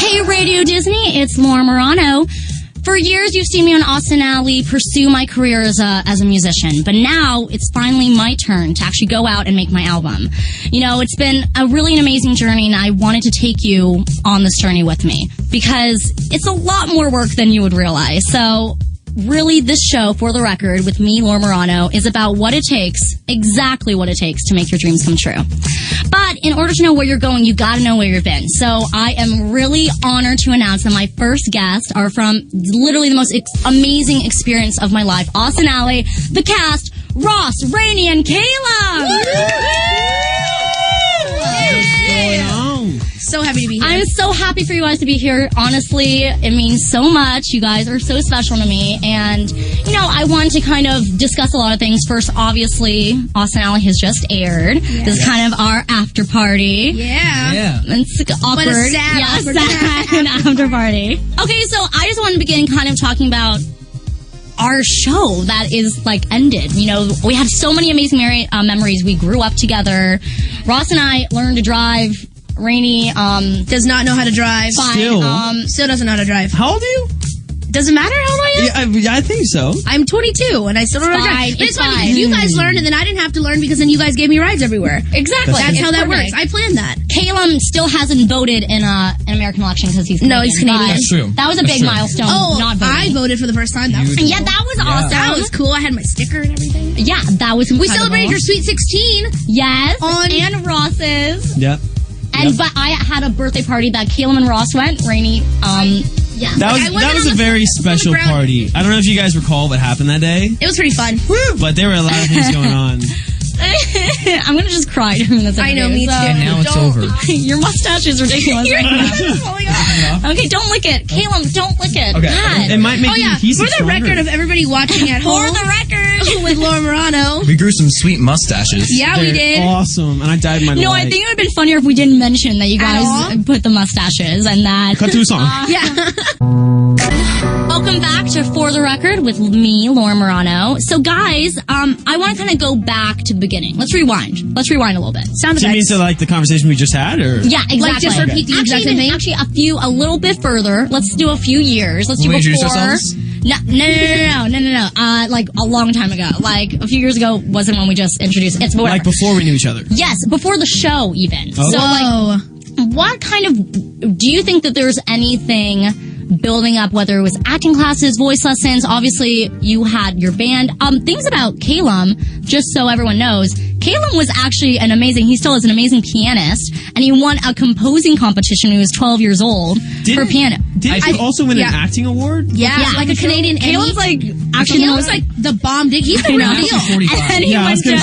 Hey, Radio Disney, it's Laura Marano. For years, you've seen me on Austin Alley pursue my career as a musician, but now it's finally my turn to actually go out and make my album. You know, it's been a really amazing journey, and I wanted to take you on this journey with me because it's a lot more work than you would realize. So, really, this show, For the Record, with me, Laura Marano, is about what it takes, exactly what it takes to make your dreams come true. But in order to know where you're going, you gotta know where you've been. So I am really honored to announce that my first guests are from literally the most amazing experience of my life. Austin Alley, the cast, Ross, Raini, and Calum! So happy to be here. I'm so happy for you guys to be here. Honestly, it means so much. You guys are so special to me. And, you know, I wanted to kind of discuss a lot of things. First, obviously, Austin Alley has just aired. Yeah. This is kind of our after party. Yeah. It's awkward. But a sad after party. Okay, so I just wanted to begin kind of talking about our show that is, like, ended. You know, we have so many amazing memories. We grew up together. Ross and I learned to drive. Raini does not know how to drive. Still doesn't know how to drive. How old are you? Doesn't matter how old I am? Yeah, I think so. I'm 22 and I still don't know how to drive. But it's funny because you guys learned and then I didn't have to learn because then you guys gave me rides everywhere. Exactly. That's how that works. I planned that. Calum still hasn't voted in an American election because he's Canadian. No, he's Canadian. That's true. That was a big milestone. Not voting. I voted for the first time. That was cool. Yeah, that was awesome. That was cool. I had my sticker and everything. Yeah, that was incredible. We celebrated your Sweet 16. Yes. And Ross's. Yep. But I had a birthday party that Calum and Ross went. Raini, yeah. That was a very special party. I don't know if you guys recall what happened that day. It was pretty fun. Woo! But there were a lot of things going on. I'm gonna just cry during this interview. I know, me too. And now it's over. Your mustache is ridiculous right now. Okay, don't lick it. Calum, don't lick it. Okay. God. It might make you For the record of everybody watching at home. For the record. With Laura Marano. We grew some sweet mustaches. Yeah, we did. Awesome. And I dyed my No, I think it would have been funnier if we didn't mention that you guys put the mustaches and that. Cut to a song. Yeah. Welcome back to For the Record with me, Laura Marano. So, guys, I want to kind of go back to the beginning. Let's rewind. Let's rewind a little bit. Sound Do you mean to like the conversation we just had, or? Yeah, exactly. Like just repeat the exact same thing? Actually, a little bit further. Let's do a few years. Let's do we before. introduce ourselves? No. Like a long time ago. Like a few years ago wasn't when we just introduced. It's whatever. Like before we knew each other. Yes, before the show even. Oh. So, like, what kind of do you think that there's anything building up, whether it was acting classes, voice lessons? Obviously, you had your band. Things about Calum, just so everyone knows, Calum was actually he still is an amazing pianist, and he won a composing competition when he was 12 years old for piano. Did you also win an acting award? Yeah, like a Canadian Emmy. Calum's like, Calum's like the bomb dig. He's the real deal. And he went to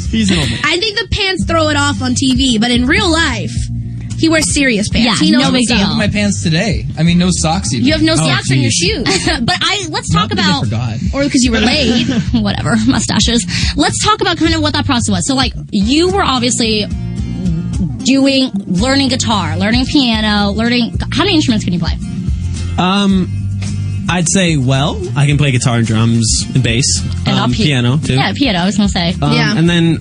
He's an old man. I think the pants throw it off on TV, but in real life, he wears serious pants. Yeah, he knows no big deal. I have my pants today. I mean, no socks even. You have no socks on your shoes. But let's talk about, or because you were late. Whatever, mustaches. Let's talk about kind of what that process was. So, like, you were obviously learning guitar, learning piano, how many instruments can you play? I'd say, I can play guitar and drums and bass. And piano, too. Yeah, piano, I was going to say. And then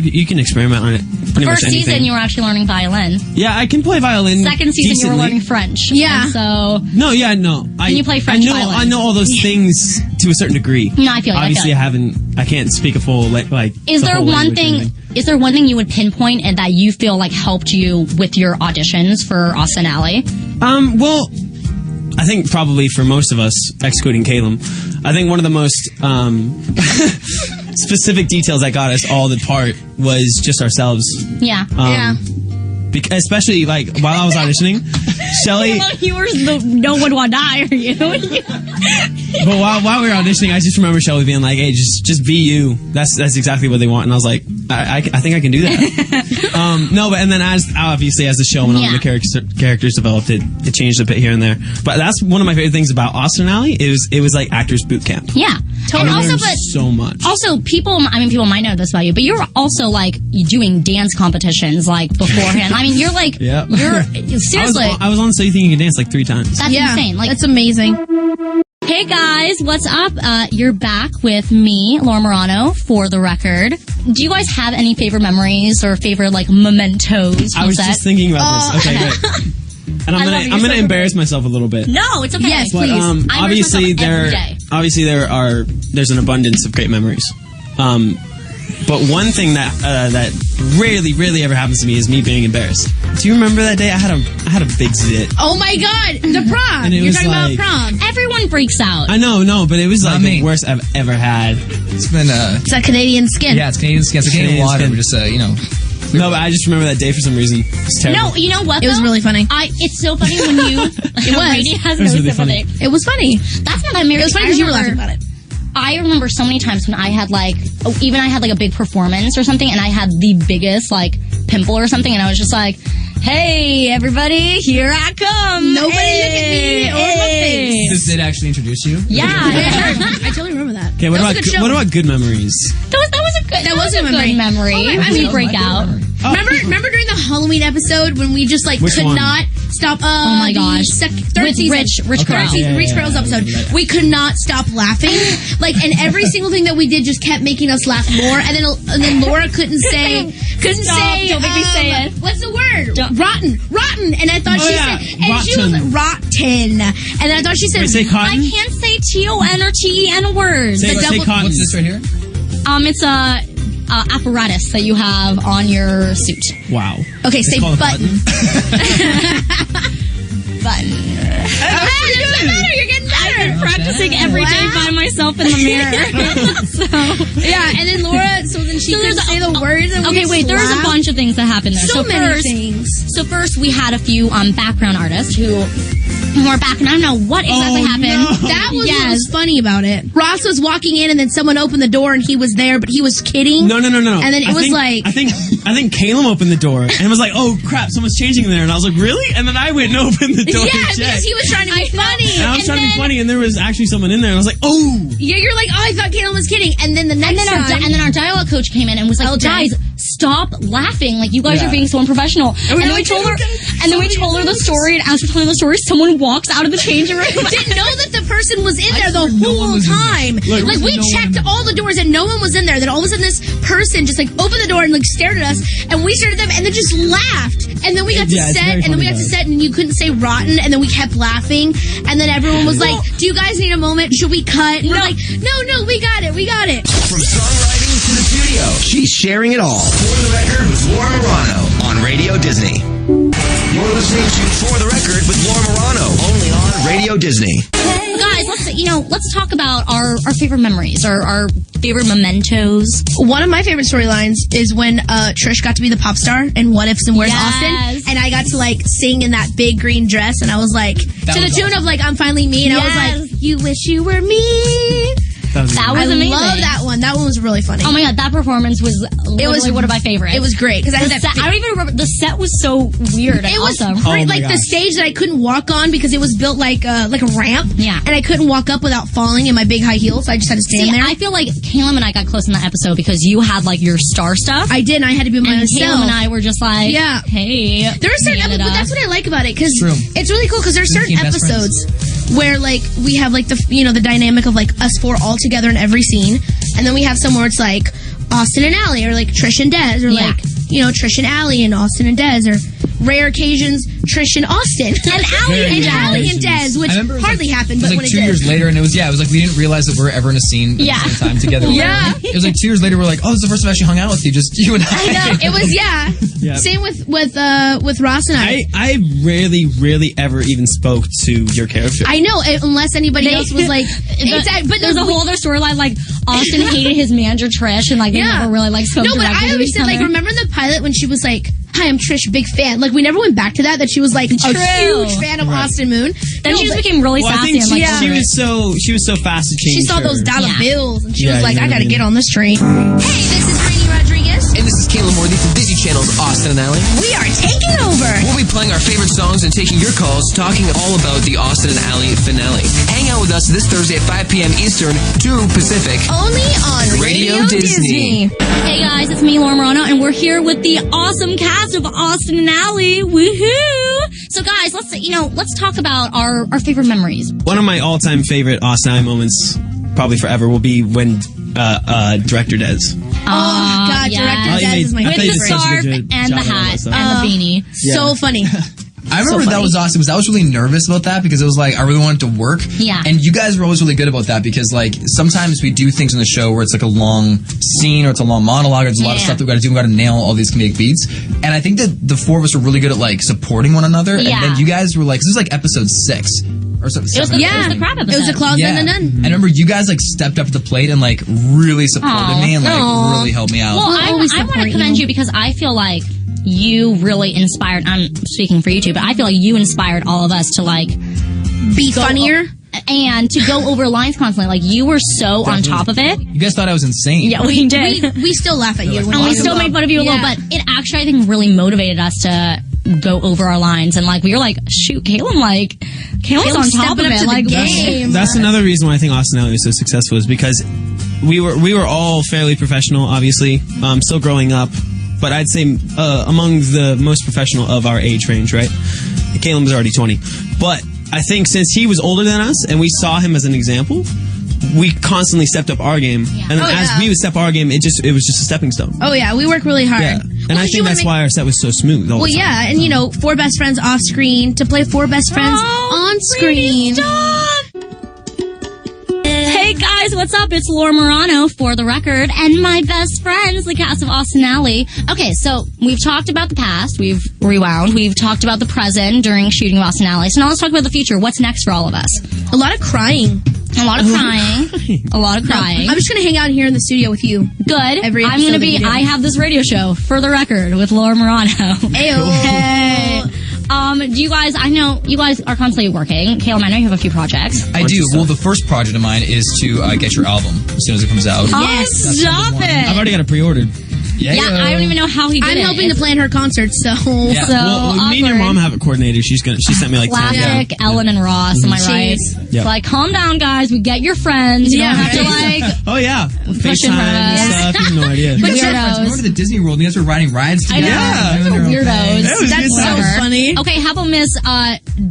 you can experiment on it. First season, you were actually learning violin. Yeah, I can play violin. Second season, decently. you were learning French. Yeah. And No. Can you play French violin? I know all those things to a certain degree. No, I feel like obviously I can't speak a full Is there one thing you would pinpoint and that you feel like helped you with your auditions for Austin Alley? Well, I think probably for most of us, excluding Calum, I think one of the most specific details that got us all the part was just ourselves. Yeah. Especially, like, while I was auditioning, Shelly... You were no one want to die, are you? But while we were auditioning, I just remember Shelly being like, hey, just be you. That's exactly what they want. And I was like, I think I can do that. And then as the show went on, the characters developed, it changed a bit here and there. But that's one of my favorite things about Austin Alley. It was like actors boot camp. Yeah. Totally. And also, so much. Also, people might know this about you, but you're also like doing dance competitions like beforehand. I mean, you're like, you're seriously. I was on So You Think You Can Dance like 3 times. That's insane. Like, that's amazing. Hey guys, what's up? You're back with me, Laura Marano, For the Record. Do you guys have any favorite memories or favorite like mementos? I was just thinking about this. Okay, great. And I'm gonna embarrass myself a little bit. No, it's okay. Yes, But please. there's an abundance of great memories. But one thing that rarely ever happens to me is me being embarrassed. Do you remember that day I had a big zit? Oh my God, the prom. And it You're was talking like- about prom. Everyone freaks out. I know, but it was Not like me. the worst I've ever had. It's been It's that Canadian skin. yeah, it's Canadian skin. It's Canadian Canadian water. skin. We're just No, but I just remember that day for some reason. It's terrible. No, you know what? It was though? really funny. It's so funny when you. It was. Rainy has It was no really sympathy. funny. It was funny. That's not that embarrassing. It was funny because you were laughing about it. I remember so many times when I had like, even I had like a big performance or something, and I had the biggest like pimple or something, and I was just like, "Hey, everybody, here I come! Nobody look at me or my face." This did actually introduce you. Yeah, I totally remember that. Okay, what That was a good show. about good memories? that was a good. That was a good memory. I mean, break out. Remember during the Halloween episode when we just like Which could one? not stop? Oh my gosh. Third With season. Rich Third Girl. season, Yeah, Rich yeah, Girls yeah. episode. We could not stop laughing. And every single thing that we did just kept making us laugh more. And then Laura couldn't say. Stop, don't make me say it. What's the word? Don't- Rotten. And I thought Oh, she yeah. said, and she was like, rotten. And I thought she said, Wait, say cotton? I can't say TON or TEN words. Say double- cotton. What's this right here? It's a apparatus that you have on your suit. Wow. okay, say called a button. Button. You're getting better. Practicing every day by myself in the mirror. So Yeah, and then Laura, so then she could say the words. And okay, wait. There's a bunch of things that happened there. So many first, things. So first, we had a few background artists who were back, and I don't know what exactly happened. no. That was what was funny about it. Ross was walking in, and then someone opened the door, and he was there, but he was kidding. No. And then it was like- I think Calum opened the door and was like, "Oh crap, someone's changing in there," and I was like, "Really?" And then I went and opened the door. Yeah, to check. because he was trying to be funny. And I was trying to be funny, and there was actually someone in there, and I was like, "Oh." Yeah, you're like, oh, I thought Calum was kidding. And then the next time. And then our dialogue coach came in and was like, Okay. "Guys, stop laughing! Like you guys Yeah. are being so unprofessional." And then we like, told her, "Okay, and then we told her the story. And as we're telling the story, someone walks out of the changing room. didn't know that the person was in there the swear no one whole was in there. time. Look, Like we no one checked in there. all the doors and no one was in there. Then all of a sudden this person just like opened the door and like stared at us and we stared at them and then just laughed. And then we got to Yeah, it's set very and then we funny got to though. set and you couldn't say rotten and then we kept laughing and then everyone was like, "Do you guys need a moment? Should we cut?" And we're like, "No, we got it. From songwriting to the studio, she's sharing it all. For the Record with Laura Marano on Radio Disney. You're listening to For the Record with Laura Marano, only on Radio Disney. Guys, let's talk about our favorite memories, our favorite mementos. One of my favorite storylines is when Trish got to be the pop star in What Ifs and Where's Yes. Austin, and I got to like sing in that big green dress, and I was like, to the was tune awesome. of like I'm finally me, and I was Yes. like, "You wish you were me." That was That I was amazing. love that one. That one was really funny. Oh my god, that performance was literally one of my favorites. It was great because I had The that. set, I don't even remember. The set was so weird and It was awesome. great, Oh my like the gosh. stage that I couldn't walk on because it was built like a ramp. Yeah. and I couldn't walk up without falling in my big high heels. So I just had to stand See, there. I feel like Calum and I got close in that episode because you had like your star stuff. I did. And I had to be and myself. Calum and I were just like, Yeah. hey. There are certain Canada. episodes, but that's what I like about it because True. it's really cool because there's certain Became best episodes where like we have like the the dynamic of like us four all together in every scene, and then we have some where it's like Austin and Allie or like Trish and Des or Yeah. like Trish and Allie and Austin and Des or rare occasions Trish and Austin And Allie and and Des. Allie and Des, which I remember it was hardly like, happened, it was but like when it 2 years did. later, and it was like we didn't realize that we were ever in a scene Yeah. at the same time together. Yeah. It was like 2 years later, we're like, oh, this is the first time I actually hung out with you, just you and I know it was Yeah. Same with Ross and I rarely ever even spoke to your character. I know unless anybody else was like, but There's a whole other storyline like Austin hated his manager Trish and like they never really like spoke No, but directly I to always each said like other. remember in the pilot when she was like, "Hi, I'm Trish, big fan." Like we never went back to that she was like a huge fan of Austin Moon. Then No, she just but became really Well, I sassy think and like she over it. was so fast to change. she saw those dollar Yeah. bills and she Yeah, was like, you know "I what gotta I mean. get on this train." Hey, this is Raini Rodriguez. And this is Calum Worthy from Disney Channel's Austin and Allie. We are taking over. We'll be playing our favorite songs and taking your calls, talking all about the Austin and Allie finale. Hang out with us this Thursday at 5 p.m. Eastern, 2 Pacific. Only on Radio Disney. Hey guys, it's me, Laura Marano, and we're here with the awesome cast of Austin and Allie. Woohoo! So guys, let's talk about our favorite memories. One of my all-time favorite Austin Alley moments, probably forever, will be when director Des. Oh God, yes. Director Oh, you Des made- is my I thought With you the did such a scarf good and the job of hat that stuff. and the beanie. So funny. I remember that was awesome because I was really nervous about that because it was like I really wanted to work. Yeah. And you guys were always really good about that because like sometimes we do things in the show where it's like a long scene or it's a long monologue or there's a lot of stuff that we got to do. We got to nail all these comedic beats. And I think that the four of us were really good at like supporting one another. Yeah. And then you guys were like, this is like episode 6 or something. It was the crab episode. It was a Claus and a Nun. And I remember you guys like stepped up to the plate and like really supported me and like really helped me out. Well, I want to commend you because I feel like you really inspired. I'm speaking for you two, but I feel like you inspired all of us to like be funnier and to go over lines constantly. Like you were so on top of it. You guys thought I was insane. Yeah, we did. We still laugh at you. And we still made fun of you a little, but it actually I think really motivated us to go over our lines and like we were like, shoot, Calum's on top of it. Like game. That's another reason why I think Austin Alley was so successful is because we were all fairly professional, obviously, still growing up, but I'd say among the most professional of our age range, right? Calum was already 20, but I think since he was older than us and we saw him as an example, we constantly stepped up our game, and then as we would step our game, it was just a stepping stone. Oh yeah, we work really hard. Yeah. And I think that's why our set was so smooth. All the time. Yeah, and you know, 4 best friends off screen to play 4 best friends on screen. Hey guys, what's up? It's Laura Marano for the record, and my best friends, the cast of Austin Alley. Okay, so we've talked about the past, we've rewound, we've talked about the present during shooting of Austin Alley. So now let's talk about the future. What's next for all of us? A lot of crying. A lot of crying. A lot of crying. I'm just gonna hang out here in the studio with you. Good. Every I'm gonna be. I have this radio show for the record with Laura Marano. Ayo. Hey. Do you guys? I know you guys are constantly working. Calum, I know you have a few projects. I do. Well, the first project of mine is to get your album as soon as it comes out. Yes. Stop it. I've already got it pre-ordered. Yeah, I don't even know how he did it. I'm helping to plan her concert, so. Yeah. Well, me and your mom have it coordinated. She sent me like 10. Classic Ellen and Ross, am I right? Yep. Like, calm down, guys. We get your friends. You don't have to like. Oh yeah, Pushing FaceTime her. and stuff. You have no idea. But I went to the Disney World and you guys were riding rides together. I know. Weirdos. That was That's good so time. funny. Okay, how about Miss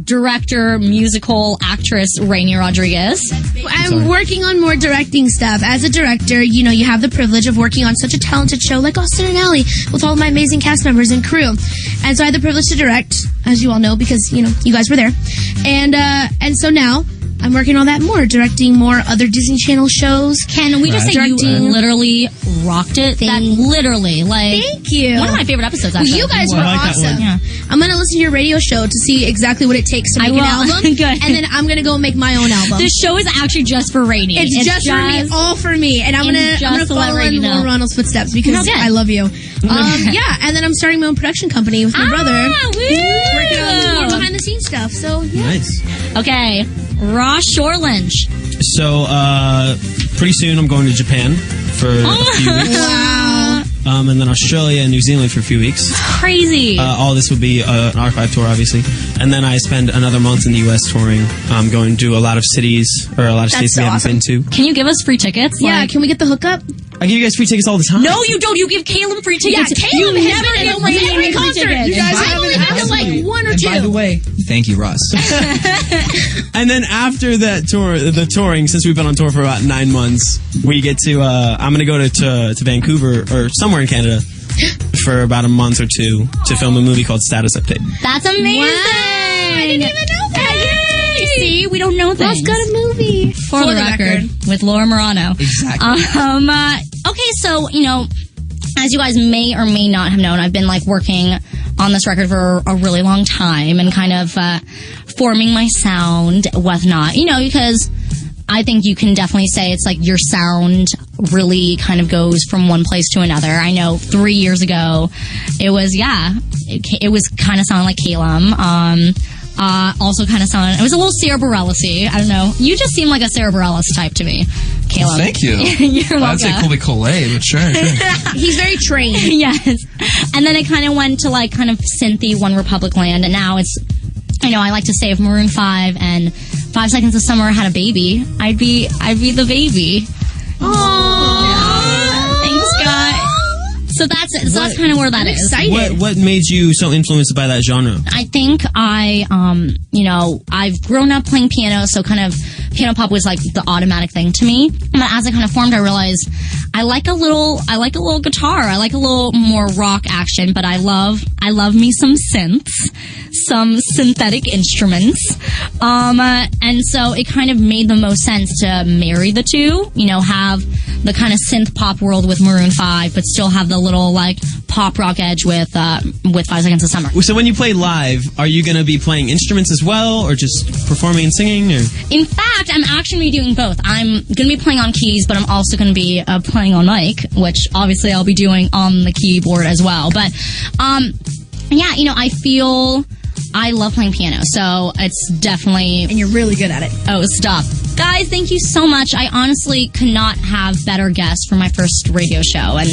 Director, musical actress Raini Rodriguez? I'm working on more directing stuff. As a director, you know, you have the privilege of working on such a talented show like Austin and Alley with all of my amazing cast members and crew. And so I had the privilege to direct, as you all know, because, you know, you guys were there. And so now I'm working on that more, directing more other Disney Channel shows. Can we just say you literally rocked it? That literally, like, Thank you. one of my favorite episodes. Well, Actually. you guys were I like that awesome. one. Yeah. I'm going to listen to your radio show to see exactly what it takes to make an album. Good. And then I'm going to go make my own album. This show is actually just for Raini. It's just for me, all for me. And I'm gonna follow in Laura Marano's footsteps because I love you. Yeah, and then I'm starting my own production company with my brother. Working on more behind the scenes stuff. So yeah. Nice. Okay, Ross Shore Lynch. So pretty soon I'm going to Japan for a few weeks. Wow. And then Australia and New Zealand for a few weeks. Crazy. All this would be an archive tour, obviously. And then I spend another month in the U.S. touring, going to a lot of cities, or a lot of states so we haven't been to. Can you give us free tickets? Yeah, Like, can we get the hookup? I give you guys free tickets all the time. no, you don't. You give Calum free tickets. Yeah, Calum you has never been give at almost Raini every free concert. tickets. You guys I've only been to like 1 or 2. By the way, thank you, Ross. And then after that tour, the touring, since we've been on tour for about 9 months, we get to, I'm going to go to Vancouver, or somewhere in Canada, for about a month or 2 to film a movie called Status Update. That's amazing. Wow, I didn't even know that. Yay. See, we don't know things. Ross got a movie. For the record, with Laura Marano. Exactly. Okay, so, you know, as you guys may or may not have known, I've been, like, working on this record for a really long time and kind of forming my sound, whatnot. You know, because I think you can definitely say it's like your sound really kind of goes from one place to another. I know 3 years ago, it was, it was kind of sounding like Calum. Also kind of sounded, it was a little Sarah Bareilles-y. I don't know. You just seem like a Sarah Bareilles type to me, Calum. Thank you. You're welcome. I'd say Colby Collet, but sure. He's very trained. Yes. And then it kind of went to like kind of synthy One Republic land, and now it's, I know I like to say if Maroon 5 and 5 Seconds of Summer had a baby, I'd be the baby. Aww. Thanks, guys. So that's it. So that's kind of where that is. Excited. What made you so influenced by that genre? I think you know, I've grown up playing piano, so kind of piano pop was like the automatic thing to me. But as I kind of formed, I realized I like a little guitar. I like a little more rock action, but I love I love me some synths, some synthetic instruments. And so it kind of made the most sense to marry the two, you know, have the kind of synth pop world with Maroon 5, but still have the little like pop rock edge with 5 Seconds of Summer. So when you play live, are you going to be playing instruments as well, or just performing and singing? Or? In fact, I'm actually going to be doing both. I'm going to be playing on keys, but I'm also going to be playing on mic, which obviously I'll be doing on the keyboard as well. But yeah, you know, I love playing piano, so it's definitely... And you're really good at it. Oh, stop. Guys, thank you so much. I honestly could not have better guests for my first radio show, and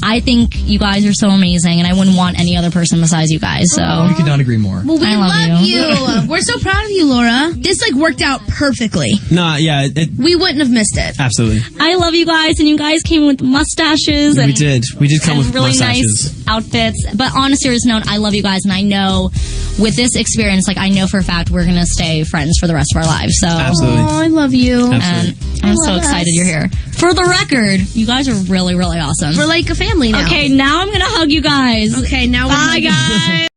I think you guys are so amazing, and I wouldn't want any other person besides you guys, so... We could not agree more. Well, we I love you. We're so proud of you, Laura. This, like, worked out perfectly. Nah, yeah. We wouldn't have missed it. Absolutely. I love you guys, and you guys came with mustaches. Yeah, and, we did come and with really mustaches. Nice outfits. But on a serious note, I love you guys, and I know with this experience, like, I know for a fact we're going to stay friends for the rest of our lives, so... Absolutely. Oh, I love you. And I'm so excited you're here. For the record, you guys are really, really awesome. We're like a family now. Okay, now I'm going to hug you guys. Okay, now we're Bye, guys.